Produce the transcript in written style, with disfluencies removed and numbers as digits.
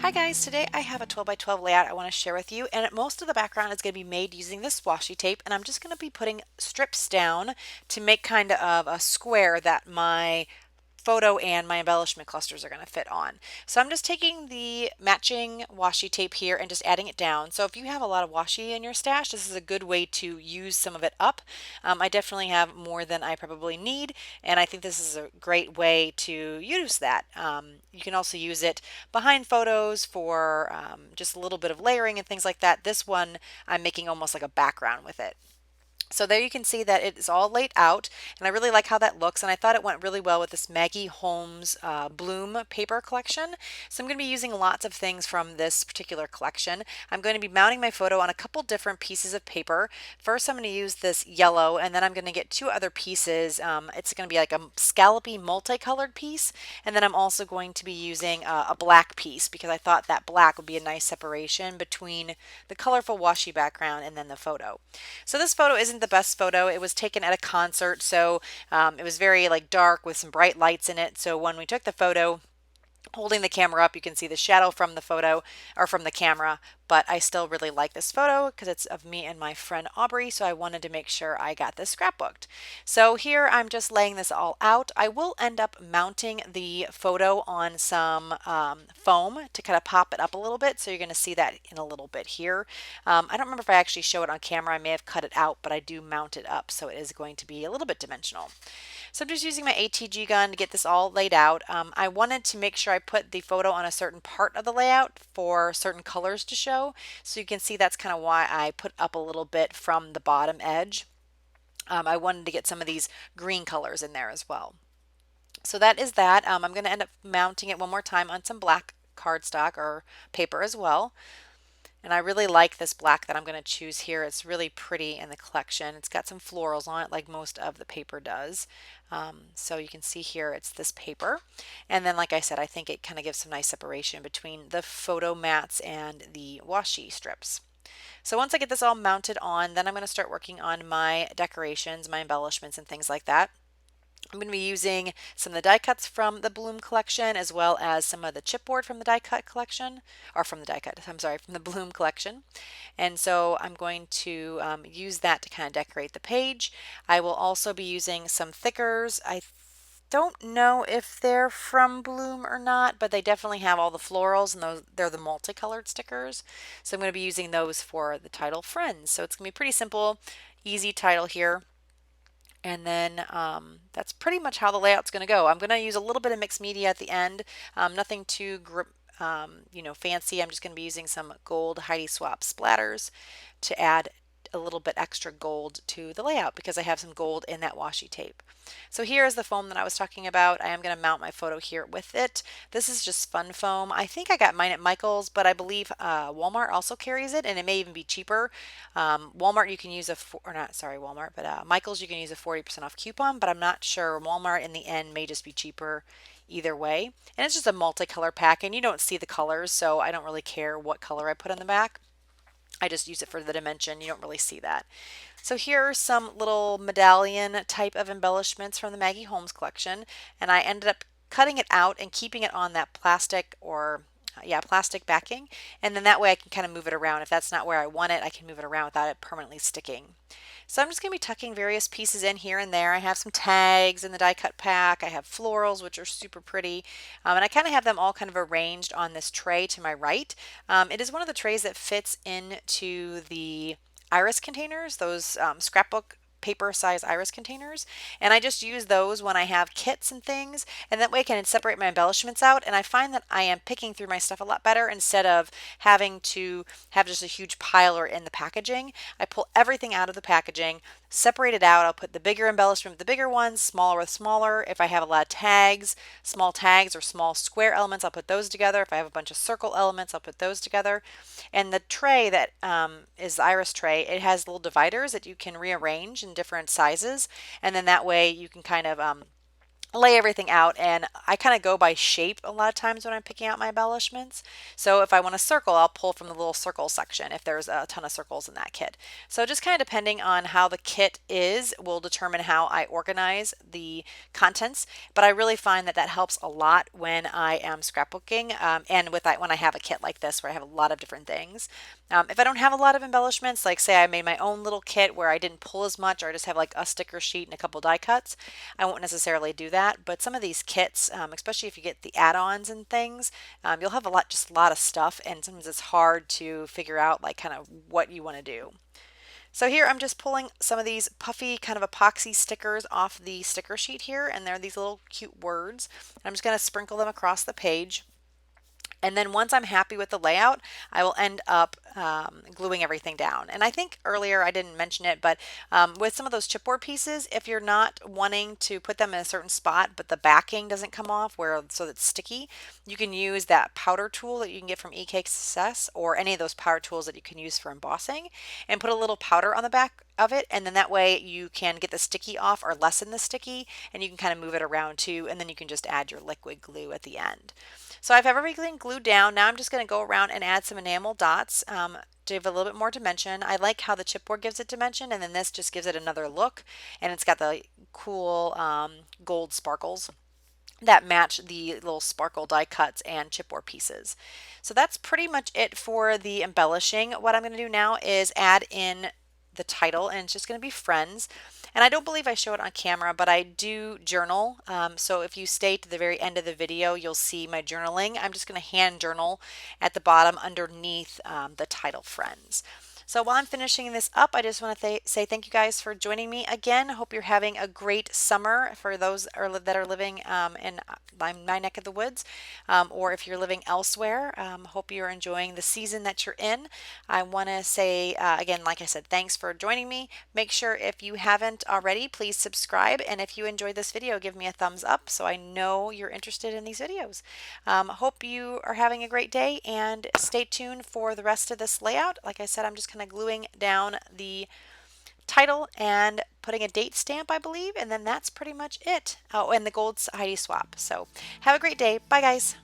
Hi guys, today I have a 12 by 12 layout I want to share with you, and most of the background is going to be made using this washi tape, and I'm just going to be putting strips down to make kind of a square that my photo and my embellishment clusters are going to fit on. So I'm just taking the matching washi tape here and just adding it down. So if you have a lot of washi in your stash, this is a good way to use some of it up. I definitely have more than I probably need, and I think this is a great way to use that. You can also use it behind photos for just a little bit of layering and things like that. This one I'm making almost like a background with it. So there you can see that it is all laid out, and I really like how that looks, and I thought it went really well with this Maggie Holmes Bloom paper collection. So I'm going to be using lots of things from this particular collection. I'm going to be mounting my photo on a couple different pieces of paper. First I'm going to use this yellow, and then I'm going to get two other pieces. It's going to be like a scallopy multicolored piece, and then I'm also going to be using a black piece because I thought that black would be a nice separation between the colorful washi background and then the photo. So this photo isn't the best photo. It was taken at a concert, so it was very like dark with some bright lights in it. So when we took the photo, holding the camera up, you can see the shadow from the photo or from the camera, but I still really like this photo because it's of me and my friend Aubrey, so I wanted to make sure I got this scrapbooked. So here I'm just laying this all out. I will end up mounting the photo on some foam to kind of pop it up a little bit, so you're going to see that in a little bit here. I don't remember if I actually show it on camera. I may have cut it out, but I do mount it up, so it is going to be a little bit dimensional. So I'm just using my ATG gun to get this all laid out. I wanted to make sure I put the photo on a certain part of the layout for certain colors to show. So you can see that's kind of why I put up a little bit from the bottom edge. I wanted to get some of these green colors in there as well. So that is that. I'm going to end up mounting it one more time on some black cardstock or paper as well. And I really like this black that I'm going to choose here. It's really pretty in the collection. It's got some florals on it like most of the paper does. So you can see here it's this paper. And then like I said, I think it kind of gives some nice separation between the photo mats and the washi strips. So once I get this all mounted on, then I'm going to start working on my decorations, my embellishments and things like that. I'm going to be using some of the die cuts from the Bloom collection as well as some of the chipboard from the die cut collection, or from the die cut, I'm sorry, from the Bloom collection. And so I'm going to use that to kind of decorate the page. I will also be using some thickers. I don't know if they're from Bloom or not, but they definitely have all the florals and those, they're the multicolored stickers. So I'm going to be using those for the title Friends. So it's going to be pretty simple, easy title here. And then that's pretty much how the layout's going to go. I'm going to use a little bit of mixed media at the end, nothing too fancy. I'm just going to be using some gold Heidi Swapp splatters to add a little bit extra gold to the layout because I have some gold in that washi tape. So here is the foam that I was talking about. I am going to mount my photo here with it. This is just fun foam. I think I got mine at Michael's, but I believe Walmart also carries it, and it may even be cheaper. Walmart you can use or not, sorry, Walmart, but Michael's you can use a 40% off coupon, but I'm not sure. Walmart in the end may just be cheaper either way. And it's just a multicolor pack, and you don't see the colors, so I don't really care what color I put on the back. I just use it for the dimension. You don't really see that. So here are some little medallion type of embellishments from the Maggie Holmes collection, and I ended up cutting it out and keeping it on that plastic or plastic backing, and then that way I can kind of move it around. If that's not where I want it, I can move it around without it permanently sticking. So I'm just going to be tucking various pieces in here and there. I have some tags in the die cut pack. I have florals, which are super pretty. And I kind of have them all kind of arranged on this tray to my right. It is one of the trays that fits into the iris containers, those scrapbook paper size iris containers, and I just use those when I have kits and things, and that way I can separate my embellishments out, and I find that I am picking through my stuff a lot better instead of having to have just a huge piler in the packaging. I pull everything out of the packaging, separate it out. I'll put the bigger embellishment with the bigger ones, smaller with smaller. If I have a lot of tags, small tags or small square elements, I'll put those together. If I have a bunch of circle elements, I'll put those together. And the tray that is the iris tray, it has little dividers that you can rearrange in different sizes, and then that way you can kind of lay everything out, and I kind of go by shape a lot of times when I'm picking out my embellishments. So if I want a circle, I'll pull from the little circle section if there's a ton of circles in that kit. So just kind of depending on how the kit is will determine how I organize the contents. But I really find that that helps a lot when I am scrapbooking, and with that when I have a kit like this where I have a lot of different things. If I don't have a lot of embellishments, like say I made my own little kit where I didn't pull as much or I just have like a sticker sheet and a couple die cuts, I won't necessarily do that. But some of these kits, especially if you get the add-ons and things, you'll have just a lot of stuff, and sometimes it's hard to figure out like kind of what you want to do. So here I'm just pulling some of these puffy kind of epoxy stickers off the sticker sheet here, and they're these little cute words. I'm just going to sprinkle them across the page. And then once I'm happy with the layout, I will end up gluing everything down. And I think earlier I didn't mention it, but with some of those chipboard pieces, if you're not wanting to put them in a certain spot, but the backing doesn't come off so it's sticky, you can use that powder tool that you can get from EK Success, or any of those powder tools that you can use for embossing, and put a little powder on the back of it, and then that way you can get the sticky off or lessen the sticky, and you can kind of move it around too, and then you can just add your liquid glue at the end. So I have everything glued down. Now I'm just going to go around and add some enamel dots to give a little bit more dimension. I like how the chipboard gives it dimension, and then this just gives it another look, and it's got the cool gold sparkles that match the little sparkle die cuts and chipboard pieces. So that's pretty much it for the embellishing. What I'm going to do now is add in the title, and it's just going to be Friends. And I don't believe I show it on camera, but I do journal. So if you stay to the very end of the video, you'll see my journaling. I'm just going to hand journal at the bottom underneath the title Friends. So while I'm finishing this up, I just want to say thank you guys for joining me again. I hope you're having a great summer for those that are living in my neck of the woods, or if you're living elsewhere. Hope you're enjoying the season that you're in. I want to say again, like I said, thanks for joining me. Make sure if you haven't already, please subscribe. And if you enjoyed this video, give me a thumbs up so I know you're interested in these videos. Hope you are having a great day, and stay tuned for the rest of this layout. Like I said, I'm just kind of gluing down the title and putting a date stamp, I believe, and then that's pretty much it. Oh, and the gold Heidi swap. So have a great day. Bye, guys.